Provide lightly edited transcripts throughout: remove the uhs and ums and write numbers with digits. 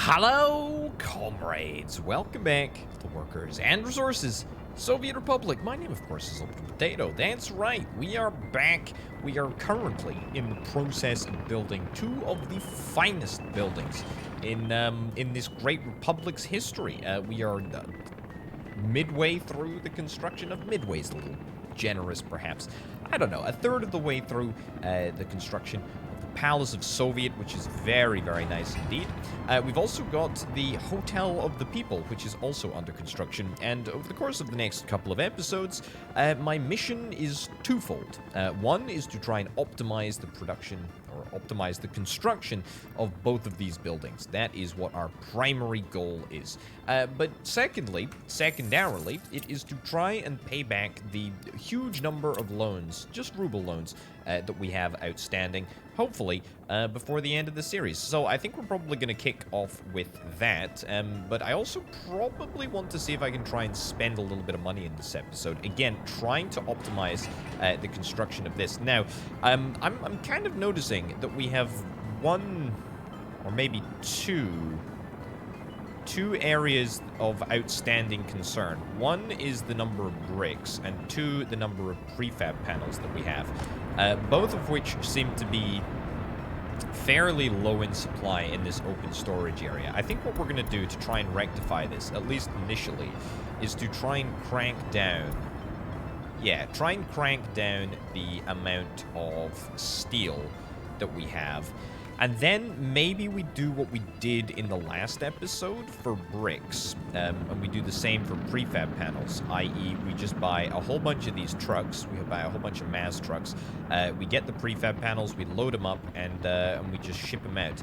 Hello, comrades. Welcome back to Workers and Resources, Soviet Republic. My name, of course, is Ultimate Potato. That's right. We are back. We are currently in the process of building two of the finest buildings in this great republic's history. We are midway through the construction of Midway's a little generous, perhaps. I don't know. A third of the way through the construction of the Palace of Soviet, which is very, very nice indeed. We've also got the Hotel of the People, which is also under construction. And over the course of the next couple of episodes, my mission is twofold. One is to try and optimize the production or optimize the construction of both of these buildings. That is what our primary goal is. But secondarily, it is to try and pay back the huge number of loans, just ruble loans, that we have outstanding, hopefully, before the end of the series. So I think we're probably going to kick off with that, but I also probably want to see if I can try and spend a little bit of money in this episode. Again, trying to optimize the construction of this. Now, I'm kind of noticing that we have one, or maybe two areas of outstanding concern. One is the number of bricks, and two, the number of prefab panels that we have, both of which seem to be fairly low in supply in this open storage area. I think what we're going to do to try and rectify this, at least initially, is to try and crank down the amount of steel that we have. And then maybe we do what we did in the last episode for bricks, and we do the same for prefab panels, i.e. we just buy a whole bunch of these trucks, we buy a whole bunch of mass trucks, we get the prefab panels, we load them up, and we just ship them out.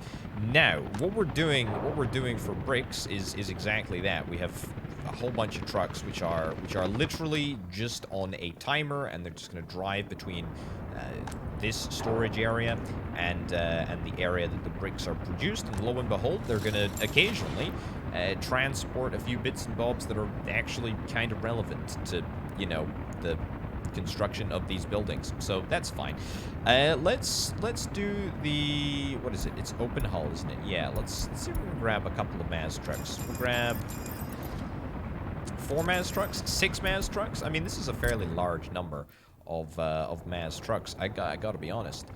Now, what we're doing for bricks is exactly that. We have a whole bunch of trucks which are literally just on a timer, and they're just going to drive between this storage area and the area that the bricks are produced, and lo and behold, they're going to occasionally transport a few bits and bobs that are actually kind of relevant to, you know, the construction of these buildings. So that's fine. Let's do the, what is it? It's open hull, isn't it? Yeah, let's see if we can grab a couple of Maz trucks. We'll grab 4 Maz trucks, 6 Maz trucks. I mean, this is a fairly large number of Maz trucks. I gotta be honest.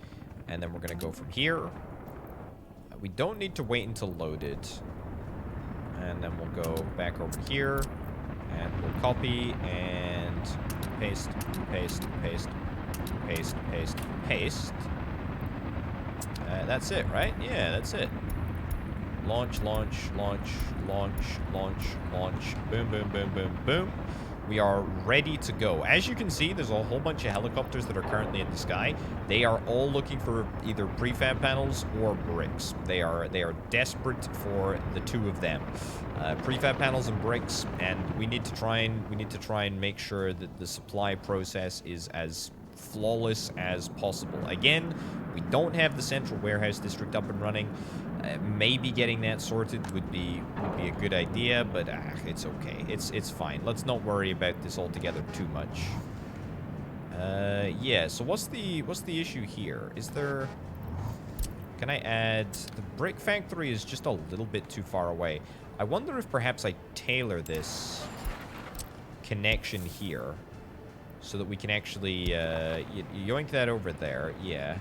And then we're gonna go from here. We don't need to wait until loaded. And then we'll go back over here, and we'll copy and paste, paste, paste, paste, paste, paste. That's it, right? Yeah, that's it. Launch, launch, launch, launch, launch, launch. Boom, boom, boom, boom, boom. We are ready to go. As you can see, there's a whole bunch of helicopters that are currently in the sky. They are all looking for either prefab panels or bricks. They are desperate for the two of them, prefab panels and bricks. And we need to try and make sure that the supply process is as flawless as possible. Again, we don't have the central warehouse district up and running. Maybe getting that sorted would be a good idea, but it's okay. It's fine. Let's not worry about this altogether too much. Yeah. So what's the issue here? Is there? Can I add the brick factory? Is just a little bit too far away. I wonder if perhaps I tailor this connection here so that we can actually yoink that over there. Yeah.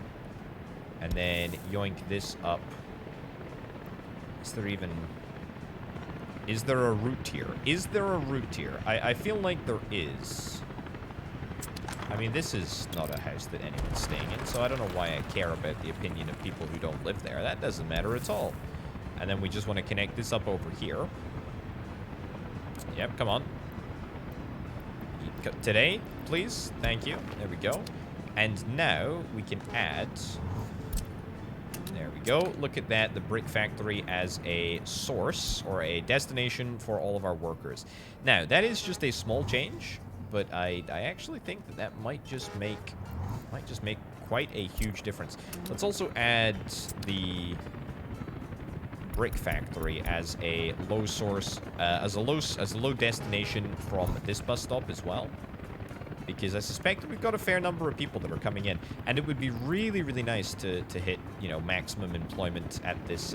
And then yoink this up. Is there a route here? Is there a route here? I feel like there is. I mean, this is not a house that anyone's staying in, so I don't know why I care about the opinion of people who don't live there. That doesn't matter at all. And then we just want to connect this up over here. Yep, come on. Today, please. Thank you. There we go. And now we can add... There we go. Look at that. The brick factory as a source or a destination for all of our workers. Now, that is just a small change, but I actually think that might just make quite a huge difference. Let's also add the brick factory as a low source, as a low destination from this bus stop as well. because I suspect that we've got a fair number of people that are coming in, and it would be really, really nice to hit, you know, maximum employment at this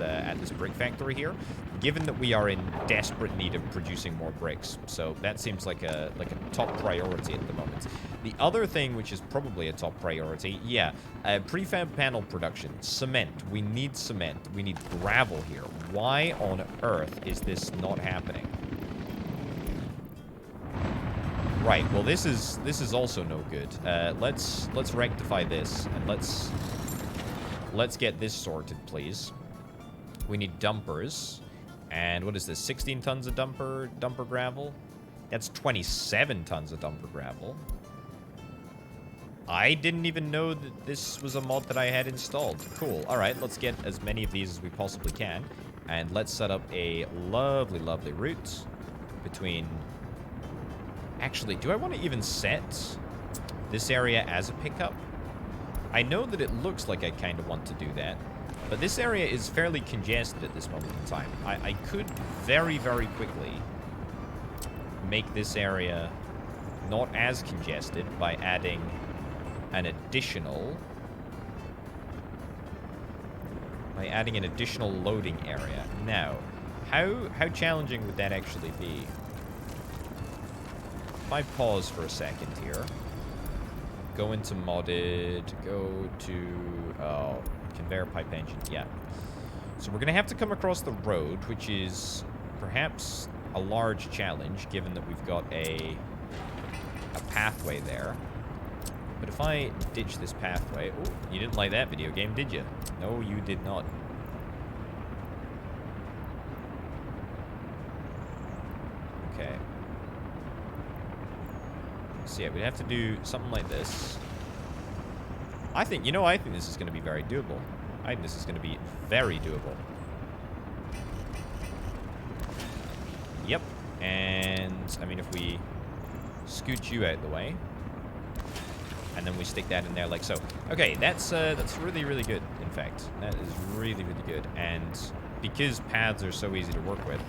brick factory here, given that we are in desperate need of producing more bricks. So that seems like a top priority at the moment. The other thing, which is probably a top priority, yeah, prefab panel production, cement. We need cement. We need gravel here. Why on earth is this not happening? Right, well this is also no good. Let's rectify this, and let's get this sorted, please. We need dumpers. And what is this? 16 tons of dumper gravel? That's 27 tons of dumper gravel. I didn't even know that this was a mod that I had installed. Cool. All right, let's get as many of these as we possibly can. And let's set up a lovely, lovely route between... Actually, do I want to even set this area as a pickup? I know that it looks like I kind of want to do that, but this area is fairly congested at this moment in time. I could very, very quickly make this area not as congested by adding an additional... loading area. Now, how challenging would that actually be? If I pause for a second here, go into modded, go to, oh, conveyor pipe engine, yeah. So we're going to have to come across the road, which is perhaps a large challenge, given that we've got a pathway there. But if I ditch this pathway, oh, you didn't like that video game, did you? No, you did not. Okay. So yeah, we'd have to do something like this. I think this is going to be very doable. I think this is going to be very doable. Yep. And, I mean, if we scoot you out of the way, and then we stick that in there like so. Okay, that's really, really good, in fact. That is really, really good. And because paths are so easy to work with,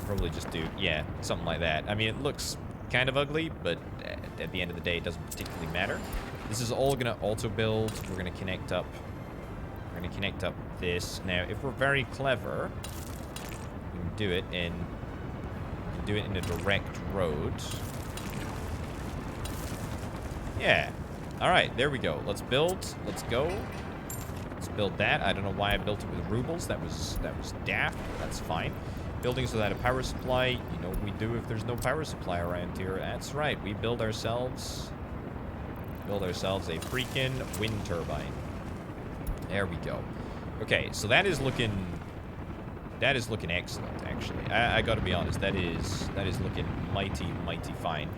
probably just do, yeah, something like that. I mean, it looks kind of ugly, but at the end of the day, it doesn't particularly matter. This is all going to auto-build. We're going to connect up. We're going to connect up this. Now, if we're very clever, we can do it in a direct road. Yeah. All right, there we go. Let's build. Let's go. Let's build that. I don't know why I built it with rubles. That was daft. That's fine. Buildings without a power supply. You know what we do if there's no power supply around here? That's right. We build ourselves a freaking wind turbine. There we go. Okay, so that is looking excellent, actually. I gotta be honest. That is looking mighty, mighty fine.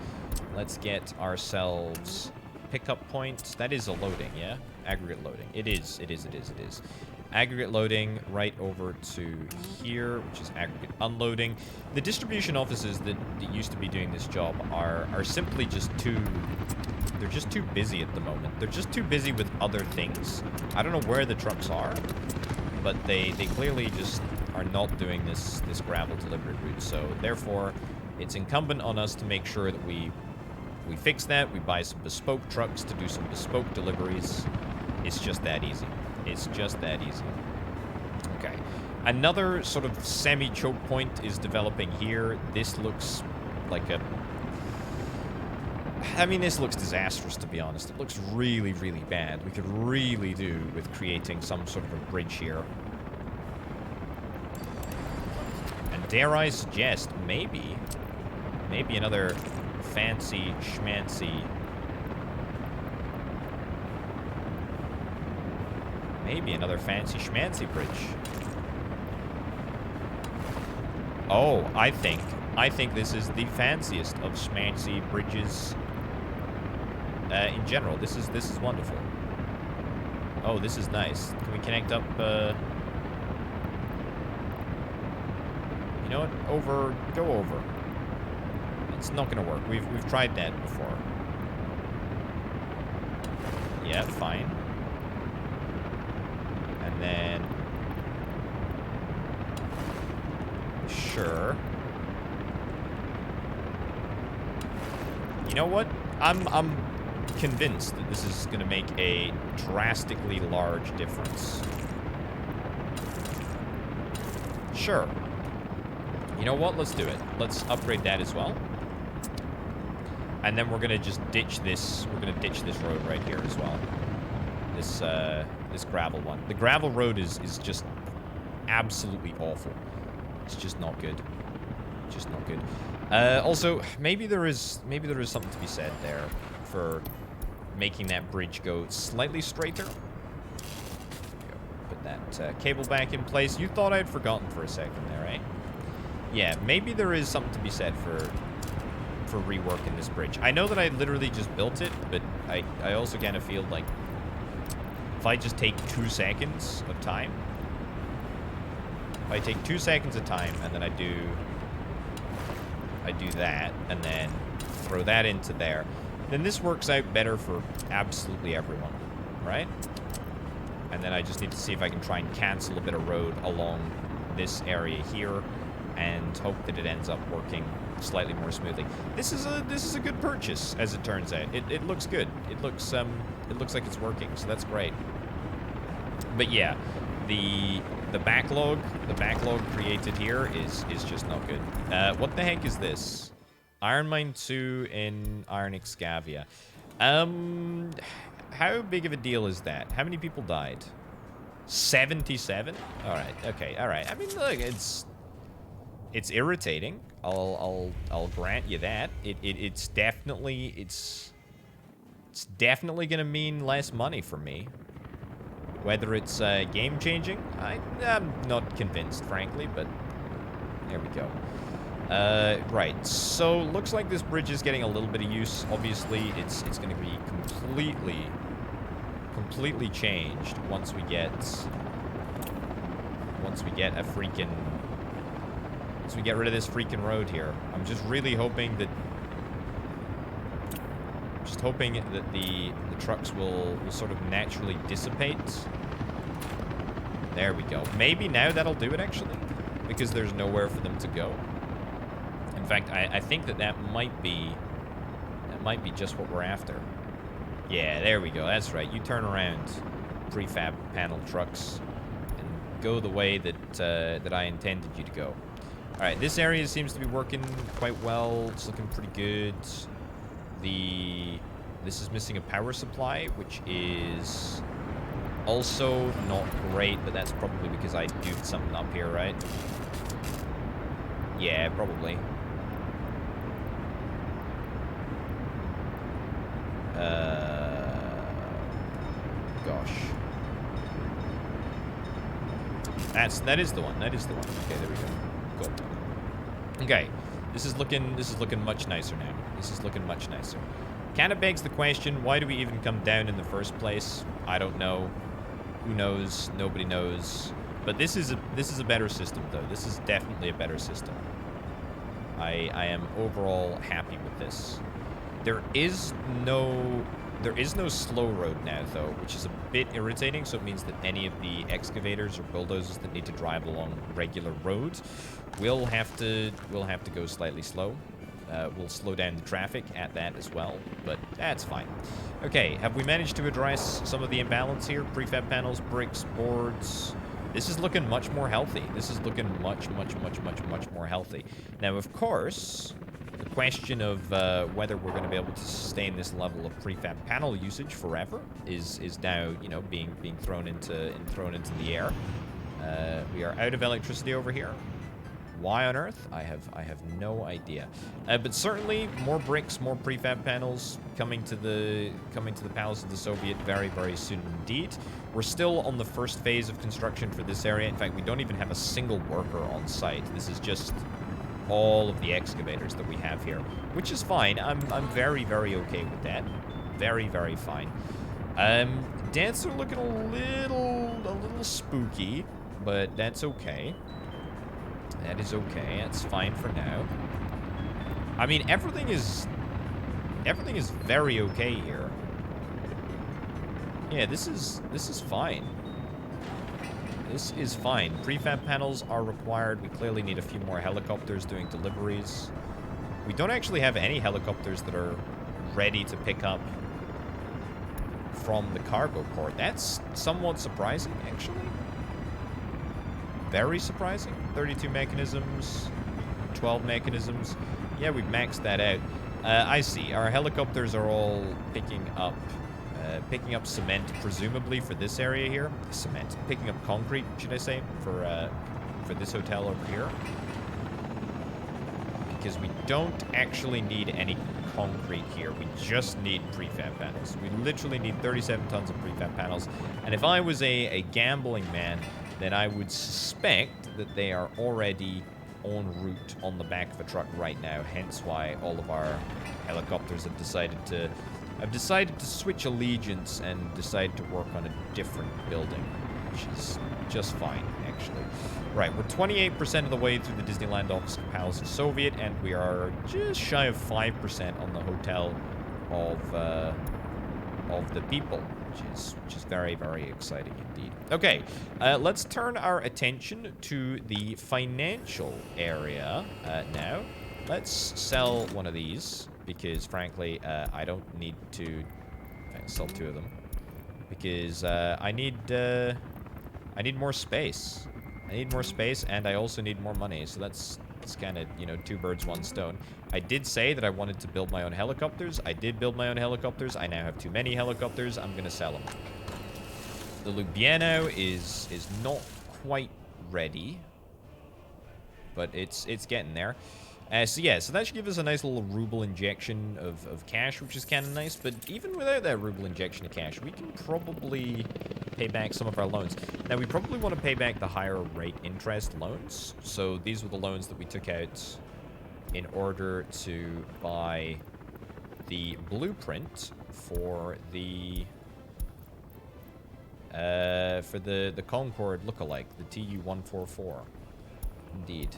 Let's get ourselves pickup points. That is a loading, yeah? Aggregate loading. It is. Aggregate loading right over to here, which is aggregate unloading. The distribution offices that used to be doing this job are simply just too... They're just too busy at the moment. They're just too busy with other things. I don't know where the trucks are, but they clearly just are not doing this gravel delivery route. So therefore, it's incumbent on us to make sure that we fix that. We buy some bespoke trucks to do some bespoke deliveries. It's just that easy. It's just that easy. Okay. Another sort of semi-choke point is developing here. This looks like a... I mean, this looks disastrous, to be honest. It looks really, really bad. We could really do with creating some sort of a bridge here. And dare I suggest, maybe another fancy schmancy... Maybe another fancy schmancy bridge. Oh, I think this is the fanciest of schmancy bridges in general. This is wonderful. Oh, this is nice. Can we connect up? You know what? Go over. It's not gonna work. We've tried that before. Yeah, fine. And then, sure. You know what? I'm convinced that this is going to make a drastically large difference. Sure. You know what? Let's do it. Let's upgrade that as well. And then we're going to just ditch this. We're going to ditch this road right here as well. This gravel one. The gravel road is just absolutely awful. It's just not good. Just not good. Also, maybe there is something to be said there for making that bridge go slightly straighter. Put that cable back in place. You thought I'd forgotten for a second there, right? Yeah, maybe there is something to be said for reworking this bridge. I know that I literally just built it, but I also kind of feel like if I just take 2 seconds of time, if I take 2 seconds of time and then I do that and then throw that into there, then this works out better for absolutely everyone, right? And then I just need to see if I can try and cancel a bit of road along this area here and hope that it ends up working slightly more smoothly. This is a good purchase, as it turns out. It looks good. It looks like it's working, so that's great. But yeah, the backlog created here is just not good. What the heck is this? Iron Mine 2 in Iron Excavia. How big of a deal is that? How many people died? 77? Alright, okay, alright. I mean, look, it's irritating. I'll grant you that. It's definitely gonna mean less money for me. Whether it's game changing, I'm not convinced, frankly, but there we go. Right, so looks like this bridge is getting a little bit of use. Obviously, it's going to be completely changed once we get a freaking, once we get rid of this freaking road here. I'm just really hoping that, the trucks will sort of naturally dissipate. There we go. Maybe now that'll do it, actually, because there's nowhere for them to go. In fact, I think that might be just what we're after. Yeah, there we go. That's right. You turn around, prefab panel trucks, and go the way that I intended you to go. All right, this area seems to be working quite well. It's looking pretty good. This is missing a power supply, which is also not great, but that's probably because I duped something up here, right? Yeah, probably. Gosh. That is the one. That is the one. Okay, there we go. Cool. Okay. This is looking much nicer now. This is looking much nicer. Kind of begs the question, why do we even come down in the first place? I don't know. Who knows? Nobody knows. But this is a better system, though. This is definitely a better system. I am overall happy with this. There is no slow road now, though, which is a bit irritating. So it means that any of the excavators or bulldozers that need to drive along regular roads will have to go slightly slow. We'll slow down the traffic at that as well, but that's fine. Okay, have we managed to address some of the imbalance here? Prefab panels, bricks, boards. This is looking much more healthy. This is looking much more healthy. Now, of course, the question of whether we're going to be able to sustain this level of prefab panel usage forever is now, you know, being thrown into the air. We are out of electricity over here. Why on earth? I have no idea. But certainly more bricks, more prefab panels coming to the Palace of the Soviet very, very soon indeed. We're still on the first phase of construction for this area. In fact, we don't even have a single worker on site. This is just all of the excavators that we have here, which is fine. I'm very, very okay with that. Very, very fine. Deaths are looking a little spooky, but that's okay. That is okay. That's fine for now. I mean, everything is very okay here. Yeah, this is fine. This is fine. Prefab panels are required. We clearly need a few more helicopters doing deliveries. We don't actually have any helicopters that are ready to pick up from the cargo port. That's somewhat surprising, actually. Very surprising. 32 mechanisms, 12 mechanisms. Yeah, we've maxed that out. I see. Our helicopters are all picking up cement, presumably for this area here. Cement. Picking up concrete, should I say, for this hotel over here. Because we don't actually need any concrete here. We just need prefab panels. We literally need 37 tons of prefab panels. And if I was a gambling man, then I would suspect that they are already en route on the back of a truck right now. Hence why all of our helicopters have decided to switch allegiance and decide to work on a different building, which is just fine, actually. Right, we're 28% of the way through the Disneyland Office of Palace of Soviet, and we are just shy of 5% on the Hotel of the People, which is very, very exciting indeed. Okay, let's turn our attention to the financial area now. Let's sell one of these, because frankly, I don't need to sell 2 of them, because I need more space. I need more space, and I also need more money, so that's kind of, you know, 2 birds, 1 stone. I did say that I wanted to build my own helicopters. I did build my own helicopters. I now have too many helicopters. I'm going to sell them. The Ljubljana is not quite ready, but it's getting there. So yeah, so that should give us a nice little ruble injection of cash, which is kind of nice. But even without that ruble injection of cash, we can probably pay back some of our loans. Now, we probably want to pay back the higher rate interest loans. So these were the loans that we took out in order to buy the blueprint for the Concorde lookalike, the TU-144. Indeed.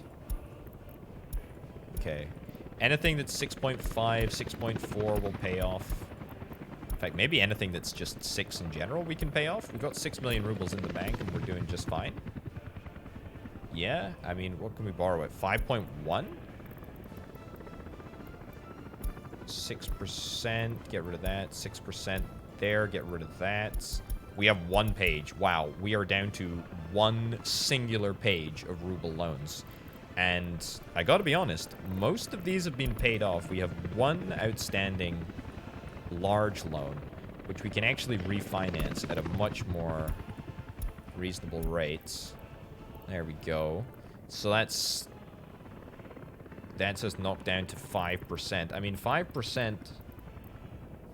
Okay. Anything that's 6.5, 6.4 will pay off. In fact, maybe anything that's just 6 in general we can pay off. We've got 6 million rubles in the bank, and we're doing just fine. Yeah, I mean, what can we borrow at? 5.1? 6%, get rid of that. 6% there, get rid of that. We have 1 page. Wow, we are down to 1 singular page of ruble loans. And I gotta be honest, most of these have been paid off. We have 1 outstanding large loan, which we can actually refinance at a much more reasonable rate. There we go. So that's just knocked down to 5%. I mean, 5%...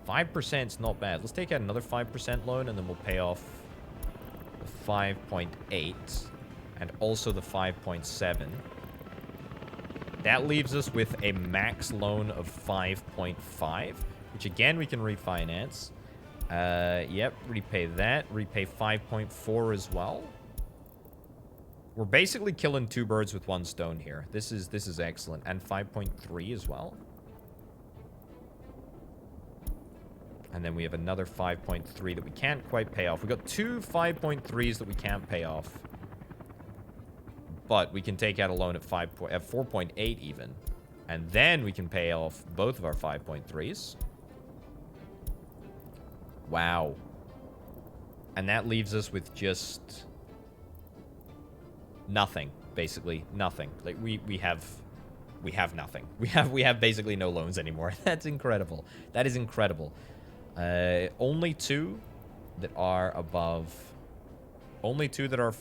5% is not bad. Let's take out another 5% loan, and then we'll pay off the 5.8 and also the 5.7. That leaves us with a max loan of 5.5, which again we can refinance. Yep, repay that. Repay 5.4 as well. We're basically killing 2 birds with 1 stone here. This is excellent. And 5.3 as well. And then we have another 5.3 that we can't quite pay off. We've got 2 5.3s that we can't pay off. But we can take out a loan at 4.8 even. And then we can pay off both of our 5.3s. Wow. And that leaves us with just nothing, basically nothing. Like we have nothing. We have basically no loans anymore. That's incredible. That is incredible. Only 2 that are above. Only 2 that are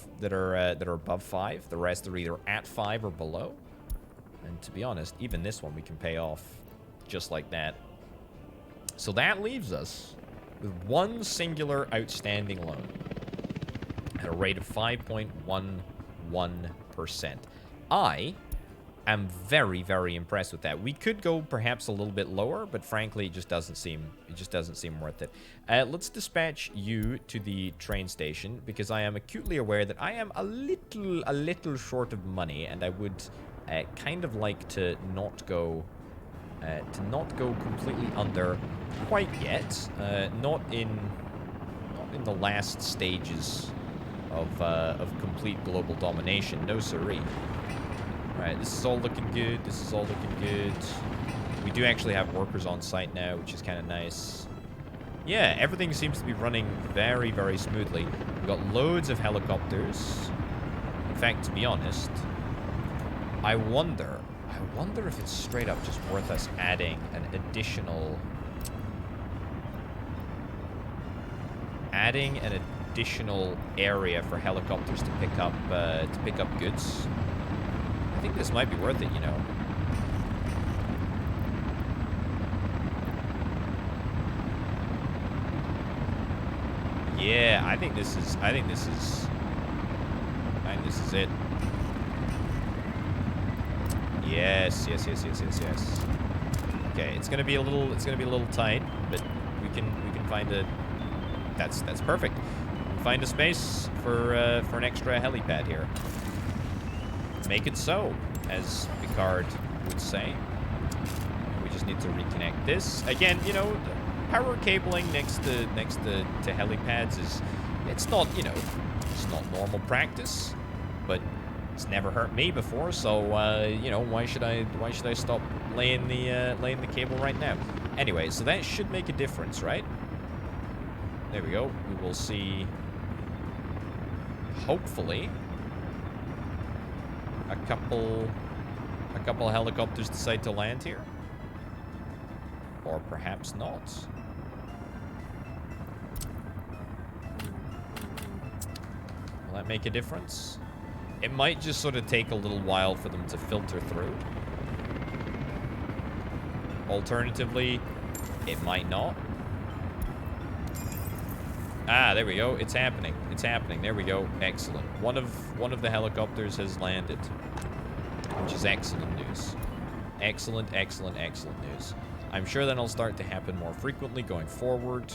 above 5. The rest are either at 5 or below. And to be honest, even this one we can pay off just like that. So that leaves us with 1 singular outstanding loan at a rate of 5.11%. I am very, very impressed with that. We could go perhaps a little bit lower, but frankly, it just doesn't seem worth it. Let's dispatch you to the train station, because I am acutely aware that I am a little short of money, and I would kind of like to not go completely under quite yet. Not in the last stages of complete global domination. No siree. Alright, this is all looking good. This is all looking good. We do actually have workers on site now, which is kind of nice. Yeah, everything seems to be running very, very smoothly. We've got loads of helicopters. In fact, to be honest, I wonder if it's straight up just worth us adding an additional area for helicopters to pick up goods. I think this might be worth it, you know. Yeah, I think this is it. Yes. Okay, it's gonna be a little tight, but we can find a. That's perfect. Find a space for an extra helipad here. Make it so, as Picard would say. We just need to reconnect this again. You know, power cabling next to helipads it's not, you know, it's not normal practice, but it's never hurt me before. So you know, why should I stop laying the cable right now? Anyway, so that should make a difference, right? There we go. We will see, hopefully, a couple helicopters decide to land here. Or perhaps not. Will that make a difference? It might just sort of take a little while for them to filter through. Alternatively, it might not. Ah, there we go. It's happening. It's happening. There we go. Excellent. One of the helicopters has landed, which is excellent news. Excellent news. I'm sure that'll start to happen more frequently going forward,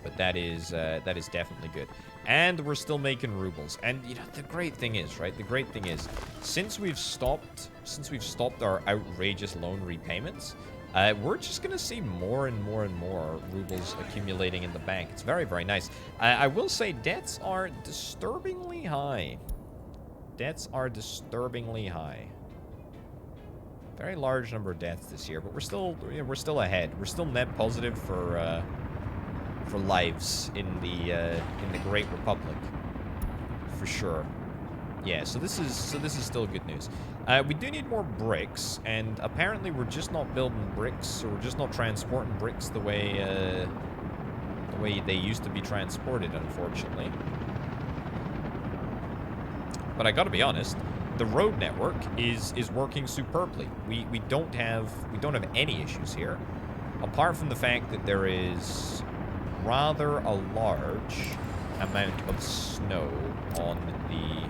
but that is definitely good. And we're still making rubles. And you know, the great thing is, right? The great thing is, since we've stopped our outrageous loan repayments, we're just gonna see more and more rubles accumulating in the bank. It's very, very nice. I will say debts are disturbingly high. Debts are disturbingly high. Very large number of deaths this year, but we're still ahead. We're still net positive for lives in the Great Republic, for sure. Yeah, so this is still good news. We do need more bricks, and apparently we're just not building bricks, or we're just not transporting bricks the way they used to be transported, unfortunately. But I gotta be honest, the road network is working superbly. We don't have any issues here, apart from the fact that there is rather a large amount of snow on the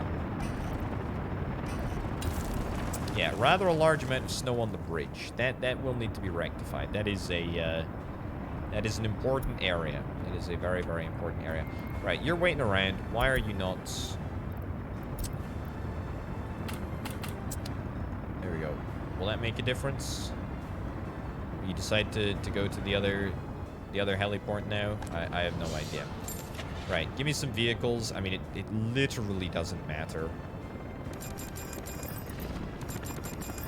rather a large amount of snow on the bridge. That will need to be rectified. That is an important area. It is a very, very important area. Right, you're waiting around. Why are you not? There we go. Will that make a difference? You decide to go to the other heliport now? I have no idea. Right, give me some vehicles. I mean, it literally doesn't matter.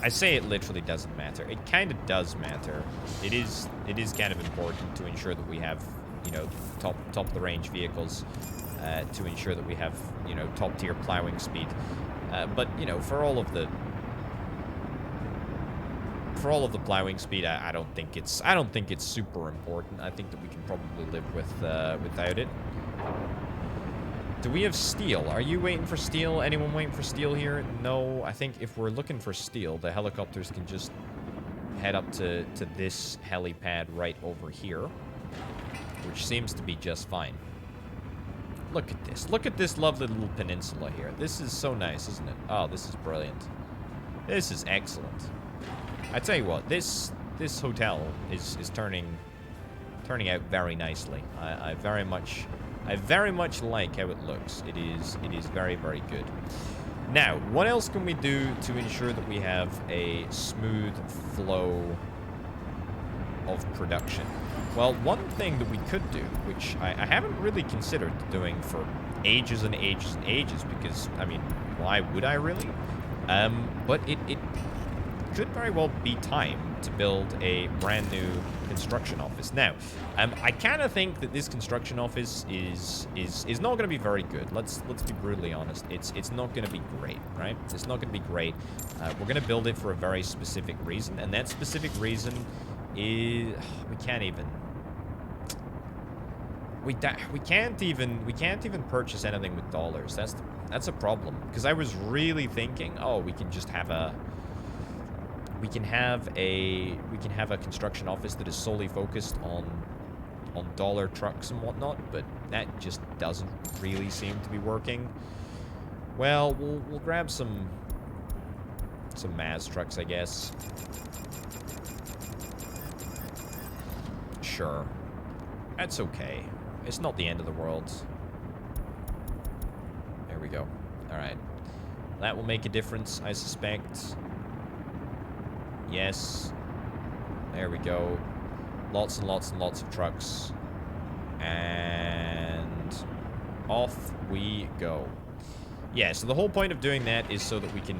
I say it literally doesn't matter. It kind of does matter. It is kind of important to ensure that we have, you know, top of the range vehicles, to ensure that we have, you know, top tier plowing speed. But you know, for all of the plowing speed, I don't think it's super important. I think that we can probably live without it. Do we have steel? Are you waiting for steel? Anyone waiting for steel here? No. I think if we're looking for steel, the helicopters can just head up to this helipad right over here, which seems to be just fine. Look at this. Look at this lovely little peninsula here. This is so nice, isn't it? Oh, this is brilliant. This is excellent. I tell you what, this hotel is turning out very nicely. I very much like how it looks. It is very, very good. Now, what else can we do to ensure that we have a smooth flow of production? Well, one thing that we could do, which I haven't really considered doing for ages and ages, because, I mean, why would I really? But it should very well be time to build a brand new construction office. Now, I kind of think that this construction office is not going to be very good. Let's be brutally honest. It's not going to be great, right? It's not going to be great. We're going to build it for a very specific reason, and that specific reason is we can't even purchase anything with dollars. That's a problem, because I was really thinking, oh, we can just have a construction office that is solely focused on dollar trucks and whatnot, but that just doesn't really seem to be working. Well, we'll grab some Maz trucks, I guess. Sure. That's okay. It's not the end of the world. There we go. Alright. That will make a difference, I suspect. Yes. There we go. Lots and lots and lots of trucks. And off we go. Yeah, so the whole point of doing that is so that we can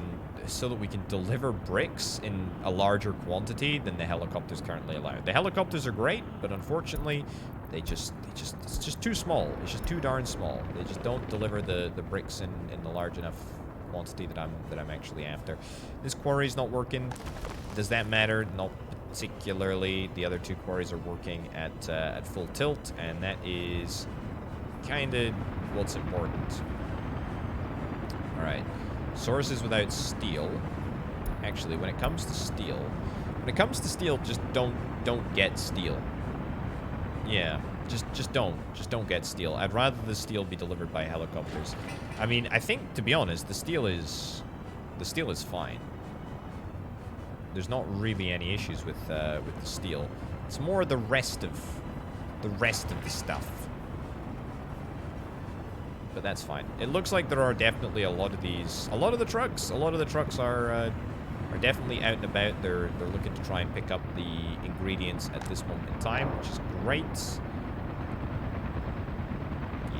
deliver bricks in a larger quantity than the helicopters currently allow. The helicopters are great, but unfortunately, it's just too small. It's just too darn small. They just don't deliver the bricks in the large enough quantity that I'm actually after. This quarry's not working. Does that matter? Not particularly. The other two quarries are working at full tilt, and that is kind of what's important. All right. Sources without steel. Actually, when it comes to steel, just don't get steel. Yeah, just don't get steel. I'd rather the steel be delivered by helicopters. I mean, I think, to be honest, the steel is fine. There's not really any issues with the steel. It's more the rest of the stuff. But that's fine. It looks like there are definitely a lot of these. A lot of the trucks are definitely out and about. They're looking to try and pick up the ingredients at this moment in time, which is great.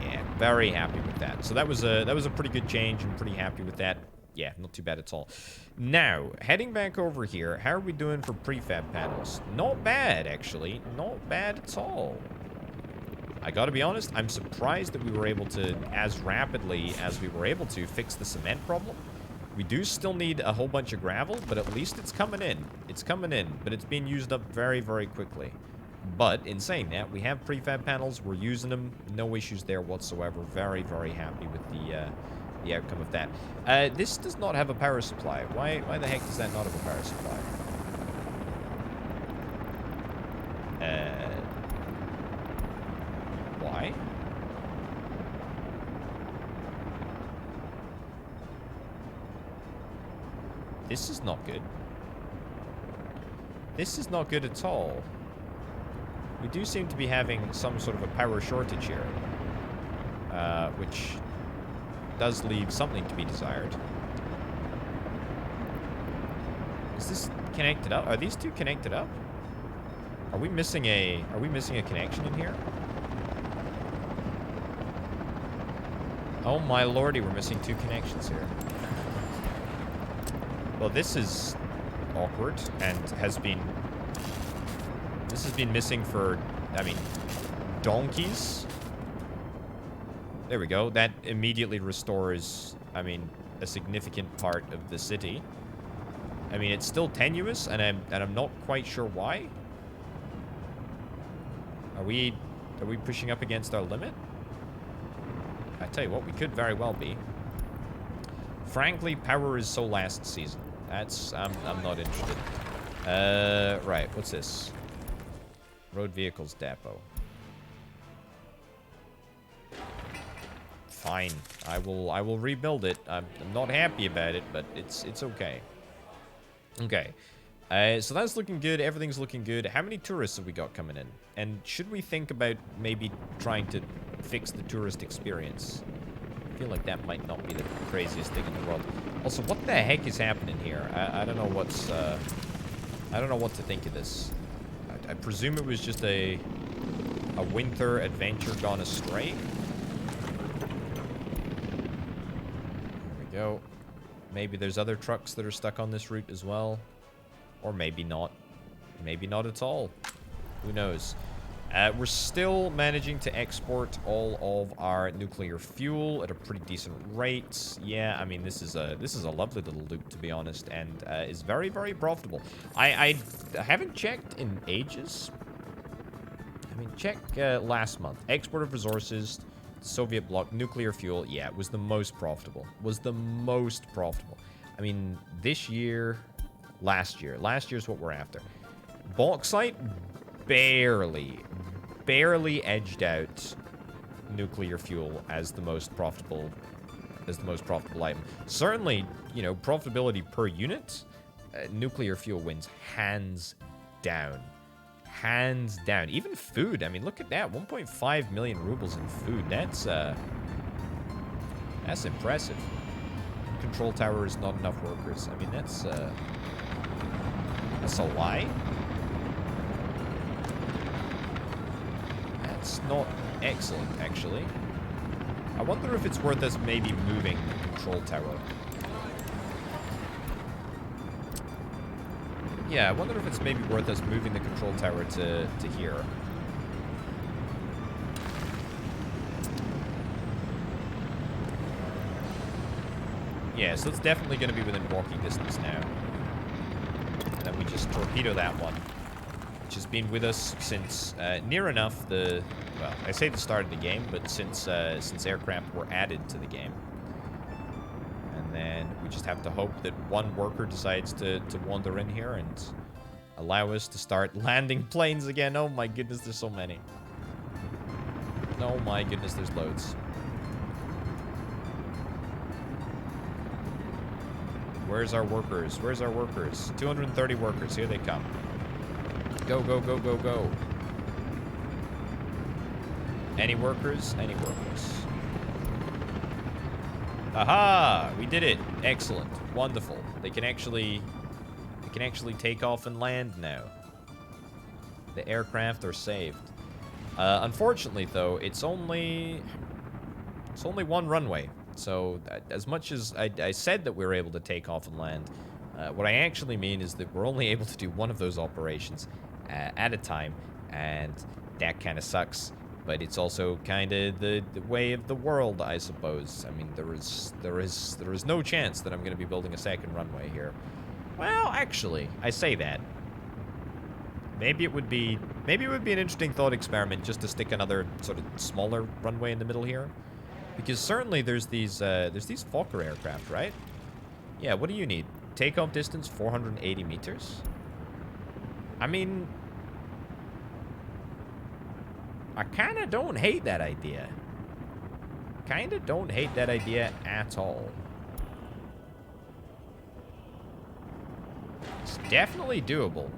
Yeah, very happy with that. So that was a pretty good change. I'm pretty happy with that. Yeah, not too bad at all. Now, heading back over here, how are we doing for prefab panels? Not bad, actually. Not bad at all. I gotta be honest, I'm surprised that we were able to, as rapidly as we were able to, fix the cement problem. We do still need a whole bunch of gravel, but at least it's coming in. It's coming in, but it's being used up very, very quickly. But in saying that, we have prefab panels. We're using them. No issues there whatsoever. Very, very happy with the outcome of that. This does not have a power supply. Why the heck does that not have a power supply? Why? This is not good. This is not good at all. We do seem to be having some sort of a power shortage here. Which does leave something to be desired. Is this connected up? Are these two connected up? Are we missing a connection in here? Oh my lordy, we're missing two connections here. Well, this is awkward and has been missing for, I mean, donkeys. There we go. That immediately restores, I mean, a significant part of the city. I mean, it's still tenuous, and I'm not quite sure why. Are we pushing up against our limit? I tell you what, we could very well be. Frankly, power is so last season. I'm not interested. Right, what's this? Road vehicles depot. Fine, I will rebuild it. I'm not happy about it, but it's okay. Okay, so that's looking good. Everything's looking good. How many tourists have we got coming in? And should we think about maybe trying to fix the tourist experience? I feel like that might not be the craziest thing in the world. Also, what the heck is happening here? I don't know what's I don't know what to think of this. I presume it was just a winter adventure gone astray. There we go. Maybe there's other trucks that are stuck on this route as well. Or maybe not. Maybe not at all. Who knows? We're still managing to export all of our nuclear fuel at a pretty decent rate. Yeah, I mean, this is a lovely little loop, to be honest, and is very, very profitable. I haven't checked in ages. I mean, check last month. Export of resources, Soviet bloc, nuclear fuel. Yeah, it was the most profitable. Was the most profitable. I mean, this year, last year's what we're after. Bauxite barely edged out nuclear fuel as the most profitable item. Certainly, you know, profitability per unit, nuclear fuel wins hands down. Hands down. Even food. I mean, look at that. 1.5 million rubles in food. That's impressive. Control tower is not enough workers. I mean, that's a lie. That's not excellent, actually. I wonder if it's worth us maybe moving the control tower. Yeah, I wonder if it's maybe worth us moving the control tower to here. Yeah, so it's definitely going to be within walking distance now. And then we just torpedo that one, which has been with us since near enough the... Well, I say the start of the game, but since aircraft were added to the game. And then we just have to hope that one worker decides to wander in here and allow us to start landing planes again. Oh my goodness, there's so many. Oh my goodness, there's loads. Where's our workers? Where's our workers? 230 workers. Here they come. Go, go, go, go, go. Any workers? Any workers. Aha! We did it. Excellent. Wonderful. They can actually take off and land now. The aircraft are saved. Unfortunately, though, it's only one runway. So, as much as I said that we were able to take off and land, what I actually mean is that we're only able to do one of those operations at a time, and that kind of sucks. But it's also kind of the way of the world, I suppose. I mean, there is no chance that I'm going to be building a second runway here. Well, actually, I say that. Maybe it would be an interesting thought experiment just to stick another sort of smaller runway in the middle here. Because certainly there's these Fokker aircraft, right? Yeah, what do you need? Takeoff distance 480 meters? I mean, I kind of don't hate that idea. Kind of don't hate that idea at all. It's definitely doable.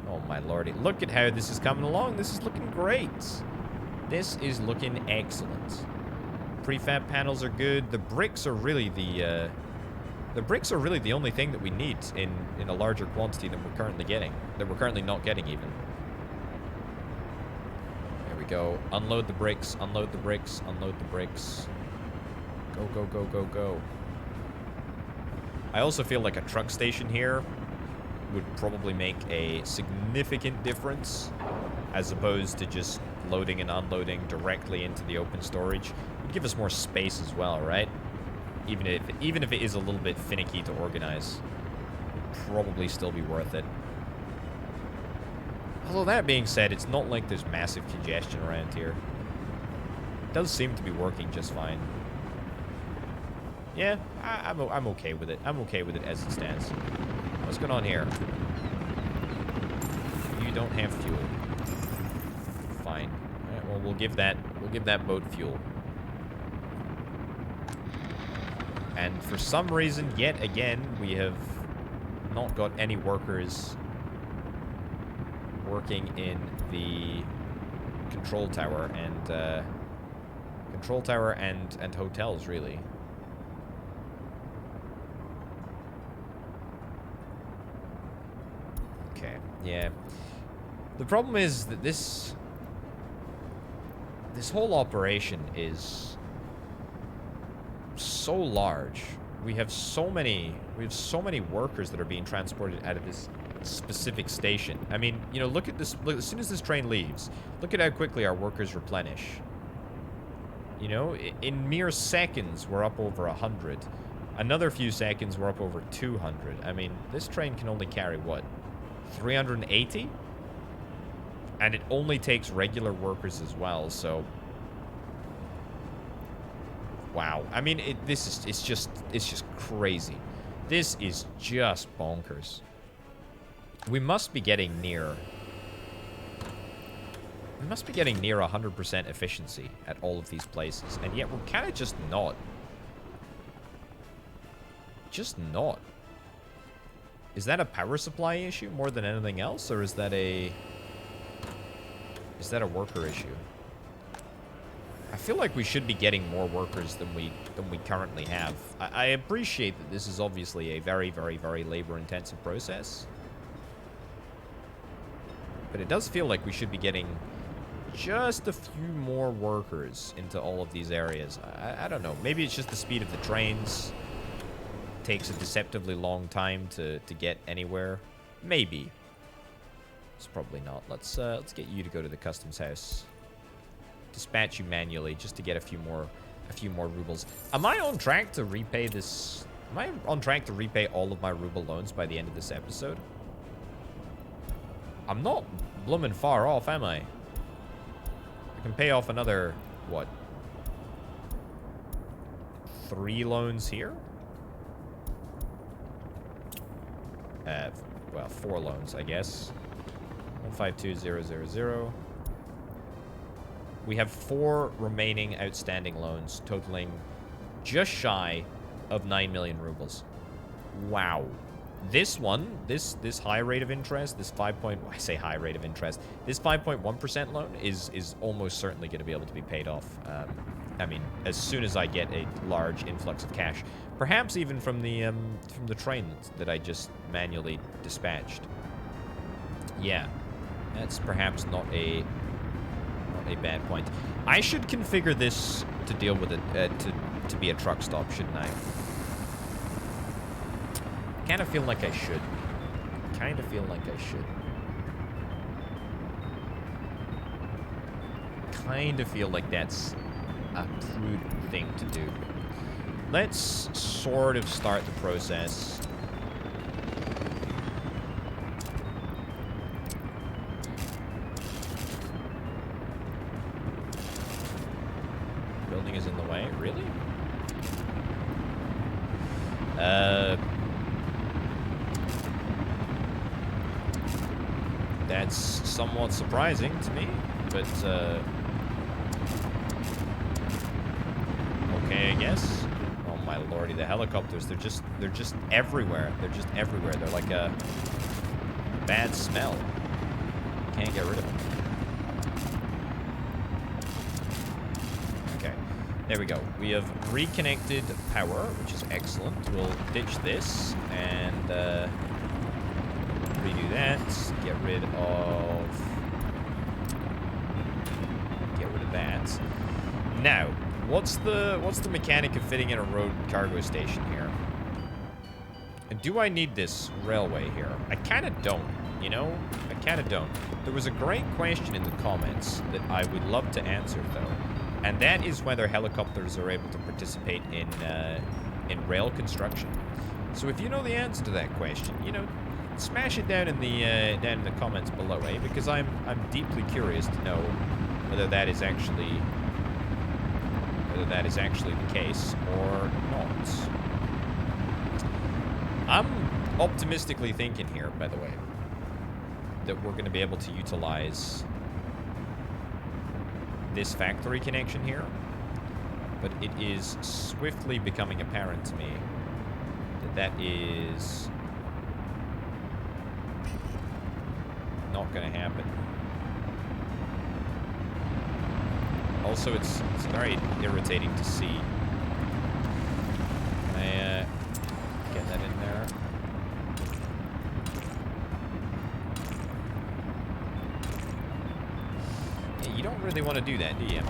Oh my lordy. Look at how this is coming along. This is looking great. This is looking excellent. Prefab panels are good. The bricks are really the only thing that we need in a larger quantity than we're currently getting. That we're currently not getting even. There we go. Unload the bricks, unload the bricks, unload the bricks. Go, go, go, go, go. I also feel like a truck station here would probably make a significant difference as opposed to just loading and unloading directly into the open storage. It would give us more space as well, right? Even if it is a little bit finicky to organize, it would probably still be worth it. Although that being said, it's not like there's massive congestion around here. It does seem to be working just fine. Yeah, I'm okay with it. I'm okay with it as it stands. What's going on here? You don't have fuel. Fine. All right, well, we'll give that boat fuel. And for some reason, yet again, we have not got any workers working in the control tower and hotels, really. Okay, yeah. The problem is that this whole operation is so large we have so many workers that are being transported out of this specific station. I mean, you know, look at this. Look, as soon as this train leaves, look at how quickly our workers replenish. You know, in mere seconds, we're up over 100. Another few seconds, we're up over 200. I mean, this train can only carry, what, 380? And it only takes regular workers as well, so... Wow. I mean, it's just crazy. This is just bonkers. We must be getting near... We must be getting near 100% efficiency at all of these places, and yet we're kind of just not. Just not. Is that a power supply issue more than anything else, or is that a worker issue? I feel like we should be getting more workers than we currently have. I appreciate that this is obviously a very, very, very labor-intensive process, but it does feel like we should be getting just a few more workers into all of these areas. I don't know. Maybe it's just the speed of the trains. It takes a deceptively long time to get anywhere. Maybe. It's probably not. Let's get you to go to the customs house. Dispatch you manually just to get a few more rubles. Am I on track to repay this? Am I on track to repay all of my ruble loans by the end of this episode? I'm not bloomin' far off, am I? I can pay off another, what, 3 loans here? Well, 4 loans, I guess. 152000. We have 4 remaining outstanding loans, totaling just shy of 9 million rubles. Wow. This one, this high rate of interest, this I say high rate of interest, this 5.1% loan is almost certainly going to be able to be paid off. I mean, as soon as I get a large influx of cash, perhaps even from the train that I just manually dispatched. Yeah, that's perhaps not a bad point. I should configure this to deal with it to be a truck stop, shouldn't I? Kind of feel like I should. Kind of feel like I should. Kind of feel like that's a prudent thing to do. Let's sort of start the process. Building is in the way? Really? That's somewhat surprising to me, but, okay, I guess. Oh my lordy, the helicopters, they're just everywhere. They're just everywhere. They're like a bad smell. Can't get rid of them. Okay, there we go. We have reconnected power, which is excellent. We'll ditch this and, redo that. Get rid of that. Now, what's the mechanic of fitting in a road cargo station here? And do I need this railway here? I kind of don't, you know? I kind of don't. There was a great question in the comments that I would love to answer, though, and that is whether helicopters are able to participate in rail construction. So if you know the answer to that question, you know, smash it down in the comments below, eh? Because I'm deeply curious to know whether that is actually the case or not. I'm optimistically thinking here, by the way, that we're going to be able to utilize this factory connection here, but it is swiftly becoming apparent to me that is not going to happen. Also, it's very irritating to see. Can I get that in there? Yeah, you don't really want to do that, do you?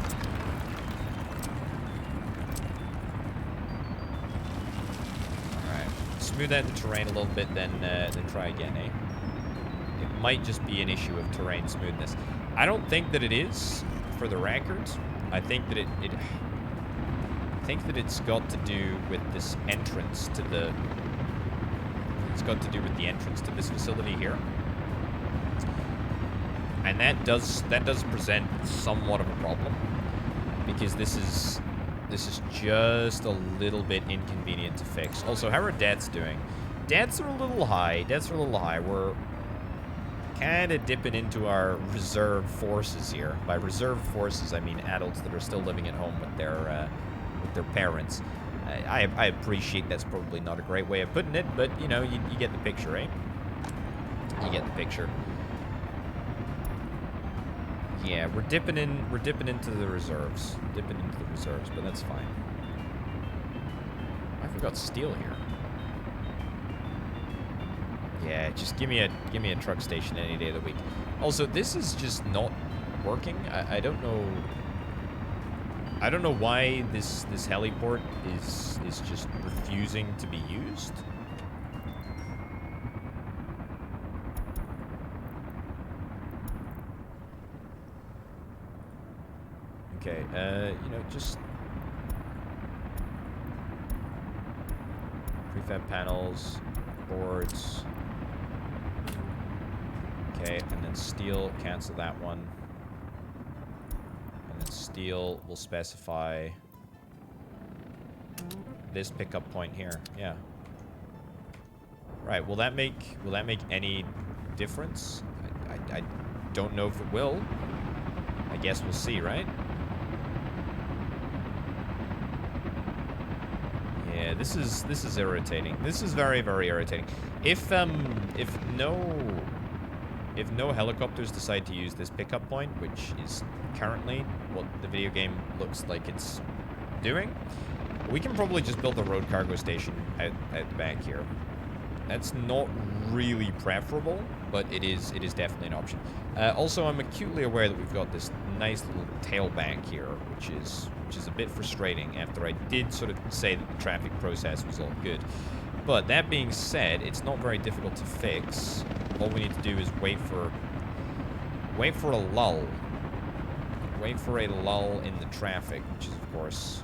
smooth out the terrain a little bit, then try again, eh? It might just be an issue of terrain smoothness. I don't think that it is, for the record. I think that it's got to do with this entrance to the... It's got to do with the entrance to this facility here. And that does present somewhat of a problem. Because this is just a little bit inconvenient to fix. Also, how are deaths doing? Deaths are a little high. We're kind of dipping into our reserve forces here. By reserve forces, I mean adults that are still living at home with their parents. I appreciate that's probably not a great way of putting it, but you know, you get the picture, eh? You get the picture. Yeah, we're dipping into the reserves. But that's fine. I forgot steel here. Yeah, just give me a truck station any day of the week. Also, this is just not working. I don't know. I don't know why this heliport is just refusing to be used. Okay, you know, just prefab panels, boards. Okay, and then steel, cancel that one. And then steel will specify this pickup point here. Yeah. Right, will that make any difference? I don't know if it will. I guess we'll see, right? Yeah, this is irritating. This is very, very irritating. If no helicopters decide to use this pickup point, which is currently what the video game looks like it's doing, we can probably just build a road cargo station out the back here. That's not really preferable, but it is definitely an option. Also, I'm acutely aware that we've got this nice little tailback here, which is a bit frustrating after I did sort of say that the traffic process was all good. But that being said, it's not very difficult to fix. All we need to do is wait for a lull. Wait for a lull in the traffic, which is, of course,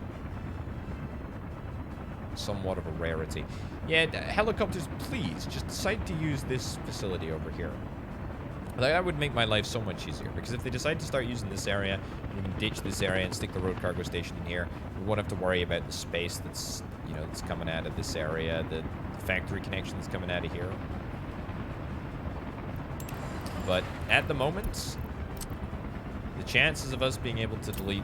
somewhat of a rarity. Yeah, helicopters, please, just decide to use this facility over here. That would make my life so much easier, because if they decide to start using this area, we can ditch this area and stick the road cargo station in here. We won't have to worry about the space that's, you know, that's coming out of this area, the factory connection that's coming out of here. But at the moment, the chances of us being able to delete...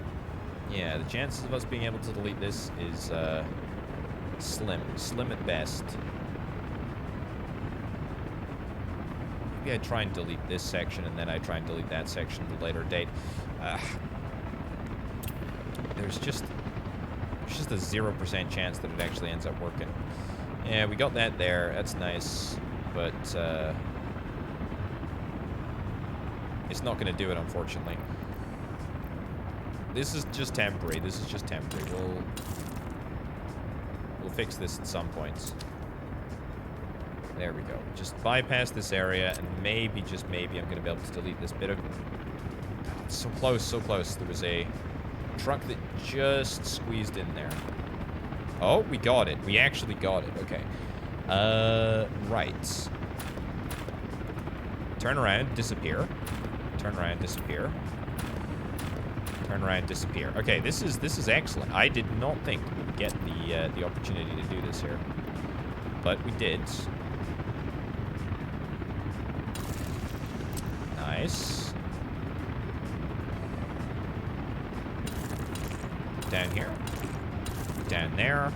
Yeah, the chances of us being able to delete this is, slim. Slim at best. Maybe I try and delete this section, and then I try and delete that section at a later date. There's just a 0% chance that it actually ends up working. Yeah, we got that there. That's nice. But, it's not going to do it, unfortunately. This is just temporary. We'll fix this at some points. There we go. Just bypass this area, and maybe, just maybe, I'm going to be able to delete this bit of... So close, so close. There was a truck that just squeezed in there. Oh, we got it. We actually got it. Okay. Right. Turn around, disappear. Turn around, disappear. Turn around, disappear. Okay, this is excellent. I did not think we would get the opportunity to do this here, but we did. Nice. Down here. Down there.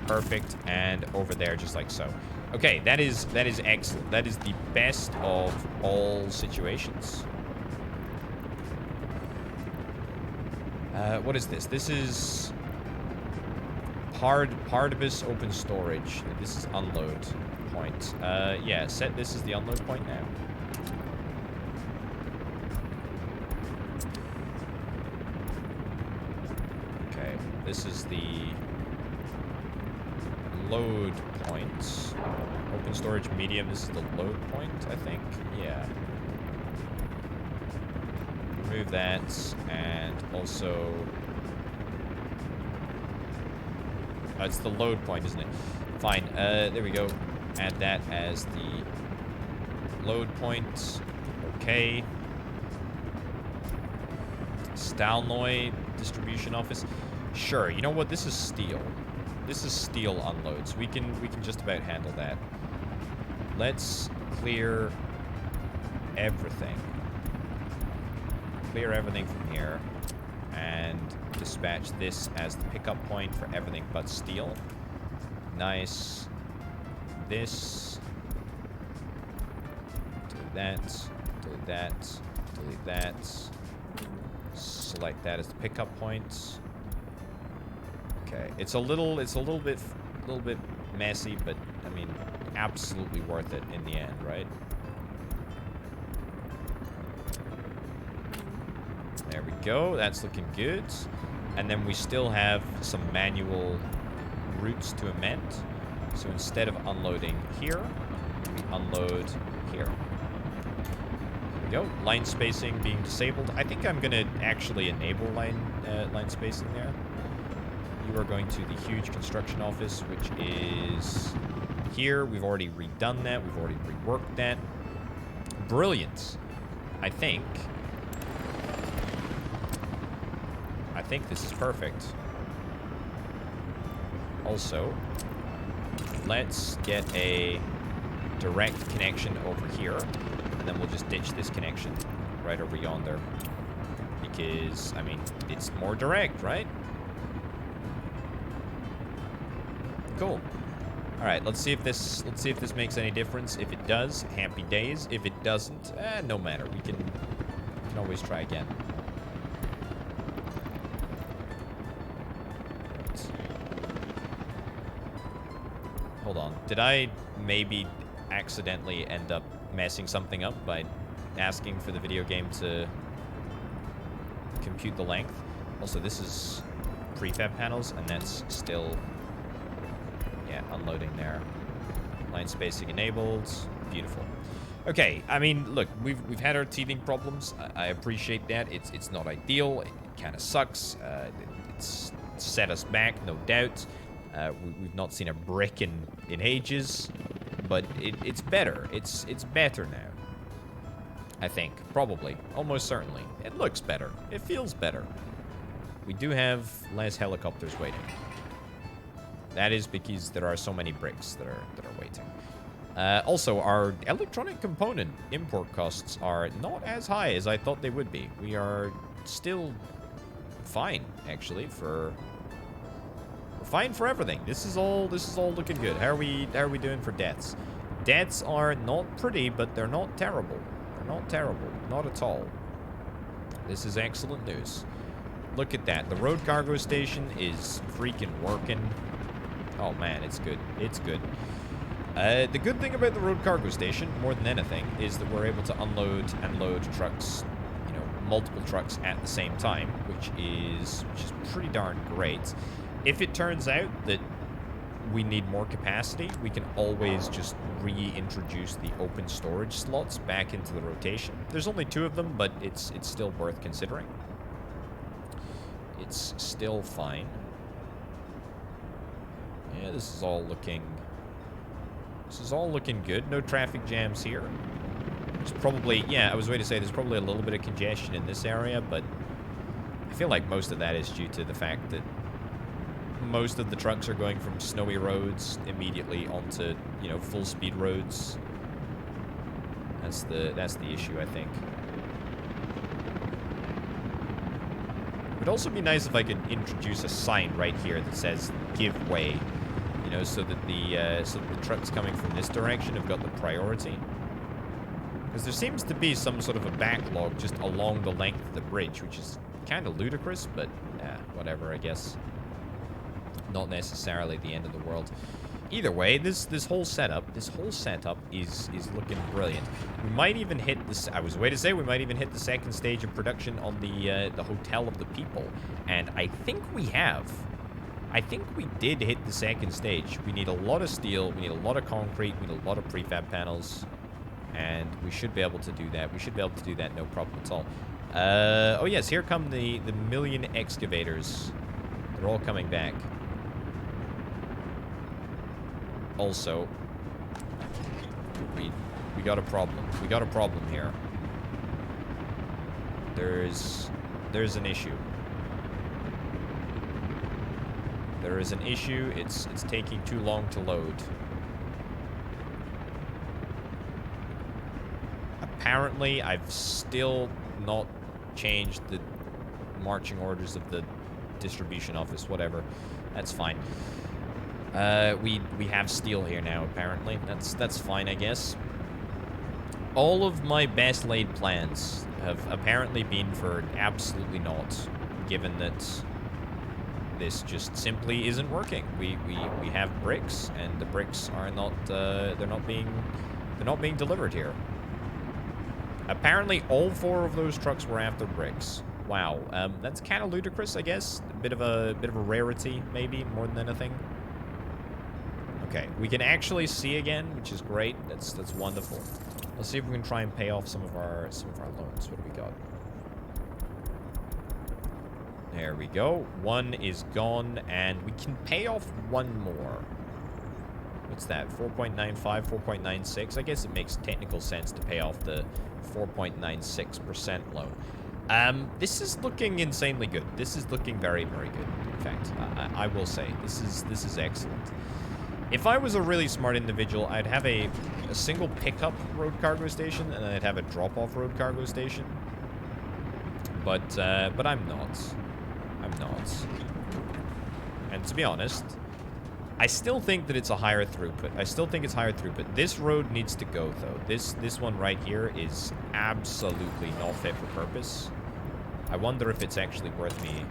Perfect. And over there, just like so. Okay, that is excellent. That is the best of all situations. What is this? This is Pardibus open storage. This is unload point. Yeah, set this as the unload point now. Okay, this is the load point. Open storage medium, this is the load point, I think. Yeah. Remove that, and also... Oh, it's the load point, isn't it? Fine, there we go. Add that as the load point. Okay. Stalnoy distribution office. Sure, you know what? This is steel. This is steel unloads. We can just about handle that. Let's clear everything. Clear everything from here. And dispatch this as the pickup point for everything but steel. Nice. This. Delete that. Delete that. Delete that. Select that as the pickup point. Okay, it's a little bit messy, but I mean, absolutely worth it in the end, right? There we go. That's looking good. And then we still have some manual routes to amend. So instead of unloading here, we unload here. There we go. Line spacing being disabled. I think I'm gonna actually enable line spacing there. You are going to the huge construction office, which is here. We've already redone that. We've already reworked that. Brilliant. I think this is perfect. Also, let's get a direct connection over here, and then we'll just ditch this connection right over yonder. Because, I mean, it's more direct, right? Cool. All right, let's see if this makes any difference. If it does, happy days. If it doesn't, no matter. We can always try again. Hold on. Did I maybe accidentally end up messing something up by asking for the video game to compute the length? Also, this is prefab panels, and that's still... yeah, unloading there. Line spacing enabled. Beautiful. Okay, I mean, look, we've had our teething problems. I appreciate that. It's not ideal. It kind of sucks. It's set us back, no doubt. We've not seen a brick in ages, but it's better. It's better now. I think, probably, almost certainly. It looks better. It feels better. We do have less helicopters waiting. That is because there are so many bricks that are waiting. Also, our electronic component import costs are not as high as I thought they would be. We are still fine, actually, we're fine for everything. This is all looking good. How are we doing for deaths? Deaths are not pretty, but they're not terrible. They're not terrible. Not at all. This is excellent news. Look at that. The road cargo station is freaking working. Oh man, it's good. It's good. The good thing about the road cargo station, more than anything, is that we're able to unload and load trucks, you know, multiple trucks at the same time, which is pretty darn great. If it turns out that we need more capacity, we can always just reintroduce the open storage slots back into the rotation. There's only 2 of them, but it's still worth considering. It's still fine. Yeah, this is all looking good. No traffic jams here. There's probably, yeah, I was going to say there's probably a little bit of congestion in this area, but I feel like most of that is due to the fact that most of the trucks are going from snowy roads immediately onto, you know, full speed roads. That's the issue, I think. It would also be nice if I could introduce a sign right here that says "Give way," you know, so that the trucks coming from this direction have got the priority. Because there seems to be some sort of a backlog just along the length of the bridge, which is kind of ludicrous, but whatever, I guess. Not necessarily the end of the world. Either way, this whole setup is looking brilliant. We might even hit this. I was going to say we might even hit the 2nd stage of production on the Hotel of the People, and I think we have. I think we did hit the second stage. We need a lot of steel. We need a lot of concrete. We need a lot of prefab panels. And we should be able to do that. We should be able to do that, no problem at all. Oh, yes, here come the million excavators. They're all coming back. Also, we got a problem. We got a problem here. There's an issue. There is an issue. It's taking too long to load. Apparently, I've still not changed the marching orders of the distribution office. Whatever. That's fine. We have steel here now, apparently. That's fine, I guess. All of my best laid plans have apparently been for absolutely naught, given that this just simply isn't working. We have bricks, and the bricks are not they're not being delivered here. Apparently, all 4 of those trucks were after bricks. Wow, that's kind of ludicrous, I guess. A bit of a rarity, maybe more than anything. Okay, we can actually see again, which is great. That's wonderful. Let's see if we can try and pay off some of our loans. What do we got? There we go. 1 is gone, and we can pay off 1 more. What's that? 4.95, 4.96. I guess it makes technical sense to pay off the 4.96% loan. This is looking insanely good. This is looking very, very good. In fact, I will say this is excellent. If I was a really smart individual, I'd have a single pickup road cargo station, and then I'd have a drop-off road cargo station. But I'm not. I'm not. And to be honest, I still think that it's a higher throughput. I still think it's higher throughput. This road needs to go, though. This one right here is absolutely not fit for purpose. I wonder if it's actually worth me...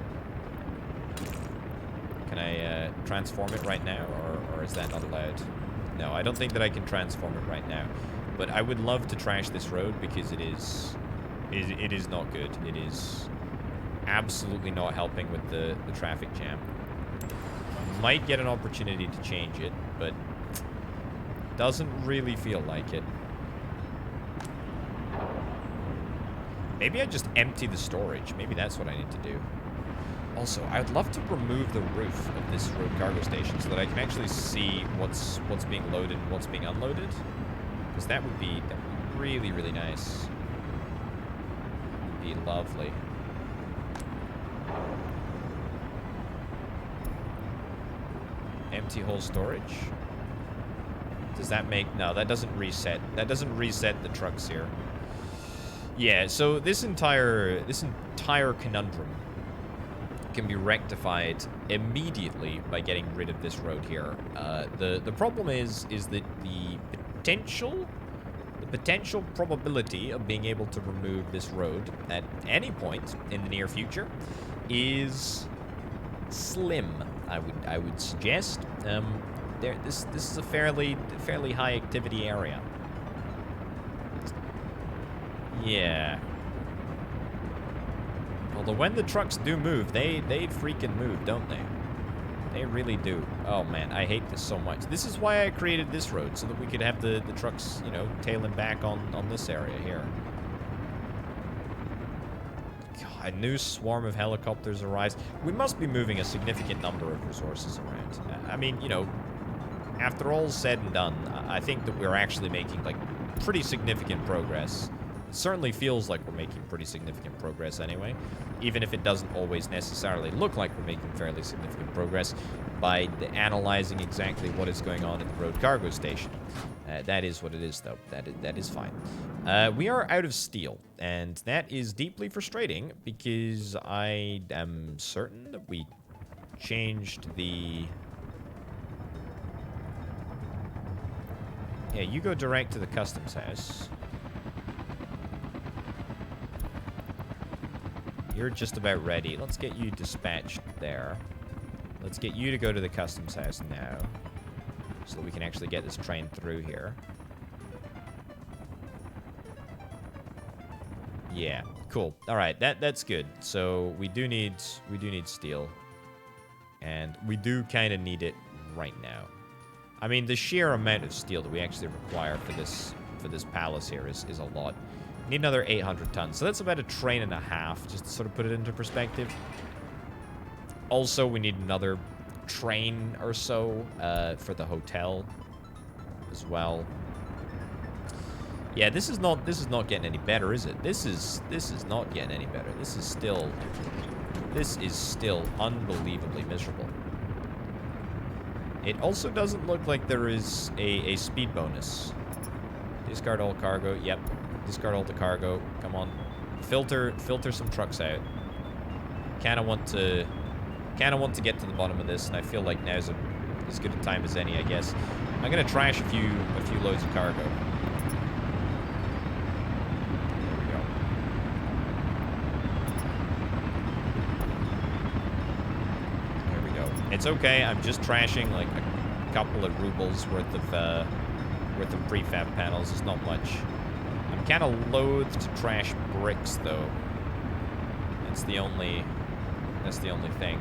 Can I transform it right now, or is that not allowed? No, I don't think that I can transform it right now. But I would love to trash this road because it is not good. It is absolutely not helping with the traffic jam. Might get an opportunity to change it, but doesn't really feel like it. Maybe I just empty the storage. Maybe that's what I need to do. Also, I'd love to remove the roof of this road cargo station so that I can actually see what's being loaded and what's being unloaded. Because that would be really, really nice. It would be lovely. Empty whole storage. Does that make... No, that doesn't reset. That doesn't reset the trucks here. Yeah, so this entire conundrum can be rectified immediately by getting rid of this road here. The problem is that the potential probability of being able to remove this road at any point in the near future is slim. I would suggest. This is a fairly high activity area. Yeah. Although when the trucks do move, they freaking move, don't they? They really do. Oh man, I hate this so much. This is why I created this road, so that we could have the trucks, you know, tailing back on this area here. God, a new swarm of helicopters arrives. We must be moving a significant number of resources around. I mean, you know, after all's said and done, I think that we're actually making, like, pretty significant progress. It certainly feels like we're making pretty significant progress anyway, even if it doesn't always necessarily look like we're making fairly significant progress by analyzing exactly what is going on at the road cargo station. That is what it is, though. That is fine. We are out of steel, and that is deeply frustrating because I am certain that we changed the... Yeah, you go direct to the customs house. You're just about ready. Let's get you dispatched there. Let's get you to go to the customs house now, so that we can actually get this train through here. Yeah, cool. All right, that's good. So we do need steel, And we do kind of need it right now. I mean, the sheer amount of steel that we actually require for this palace here is a lot. Need another 800 tons. So that's about a train and a half, just to sort of put it into perspective. Also, we need another train or so for the hotel as well. Yeah, this is not getting any better, is it? This is not getting any better. This is still unbelievably miserable. It also doesn't look like there is a speed bonus. Discard all cargo. Yep. Discard all the cargo. Come on. Filter some trucks out. Kind of want to get to the bottom of this, and I feel like now's as good a time as any, I guess. I'm gonna trash a few loads of cargo. There we go. There we go. It's okay. I'm just trashing like a couple of rubles worth of prefab panels. It's not much. I'm kind of loath to trash bricks, though. That's the only thing.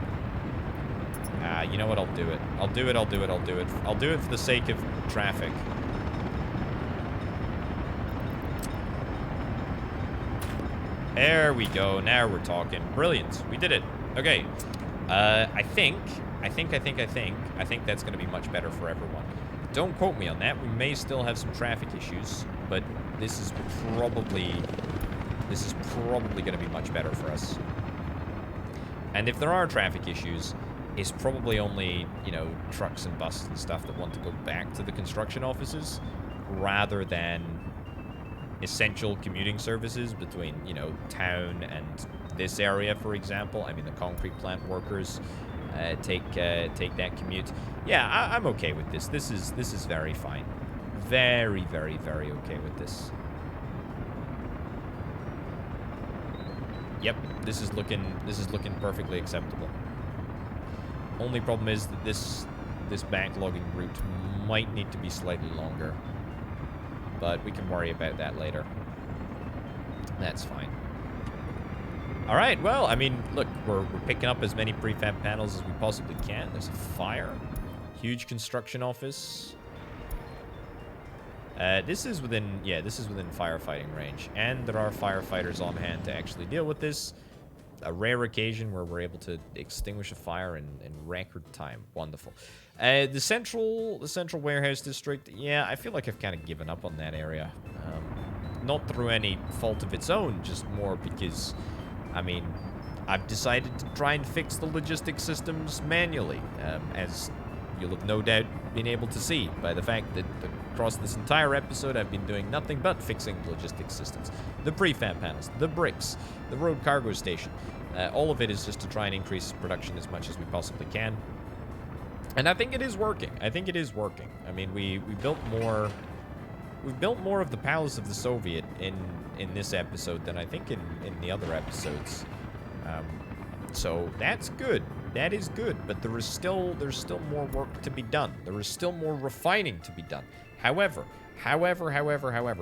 You know what? I'll do it. I'll do it for the sake of traffic. There we go. Now we're talking. Brilliant. We did it. Okay. I think that's going to be much better for everyone. Don't quote me on that. We may still have some traffic issues, but this is probably going to be much better for us. And if there are traffic issues, it's probably only, you know, trucks and buses and stuff that want to go back to the construction offices rather than essential commuting services between, you know, town and this area, for example. I mean, the concrete plant workers take that commute. Yeah, I'm okay with this. This is very fine. Very, very, very okay with this. Yep, this is looking perfectly acceptable. Only problem is that this backlogging route might need to be slightly longer, but we can worry about that later. That's fine. All right, well, I mean, look, we're picking up as many prefab panels as we possibly can. There's a fire. Huge construction office. This is within firefighting range, and there are firefighters on hand to actually deal with this. A rare occasion where we're able to extinguish a fire in record time. Wonderful. The central warehouse district, yeah, I feel like I've kind of given up on that area. Not through any fault of its own, just more because, I mean, I've decided to try and fix the logistics systems manually, as you'll have no doubt been able to see by the fact that across this entire episode I've been doing nothing but fixing logistics systems. The prefab panels, the bricks, the road cargo station. All of it is just to try and increase production as much as we possibly can. And I think it is working. I mean, we built more... We've built more of the Palace of the Soviet in this episode than I think in the other episodes. So that's good. That is good, but there's still more work to be done. There is still more refining to be done. However,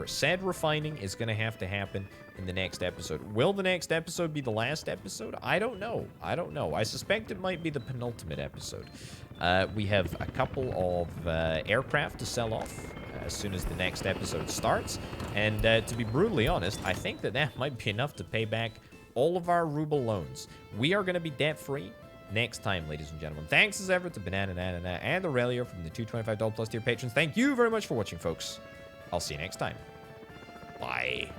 said refining is going to have to happen in the next episode. Will the next episode be the last episode? I don't know. I suspect it might be the penultimate episode. We have a couple of aircraft to sell off as soon as the next episode starts. And to be brutally honest, I think that might be enough to pay back all of our ruble loans. We are going to be debt-free next time, ladies and gentlemen. Thanks as ever to Banana and Aurelio from the $225 plus tier patrons. Thank you very much for watching, folks. I'll see you next time. Bye.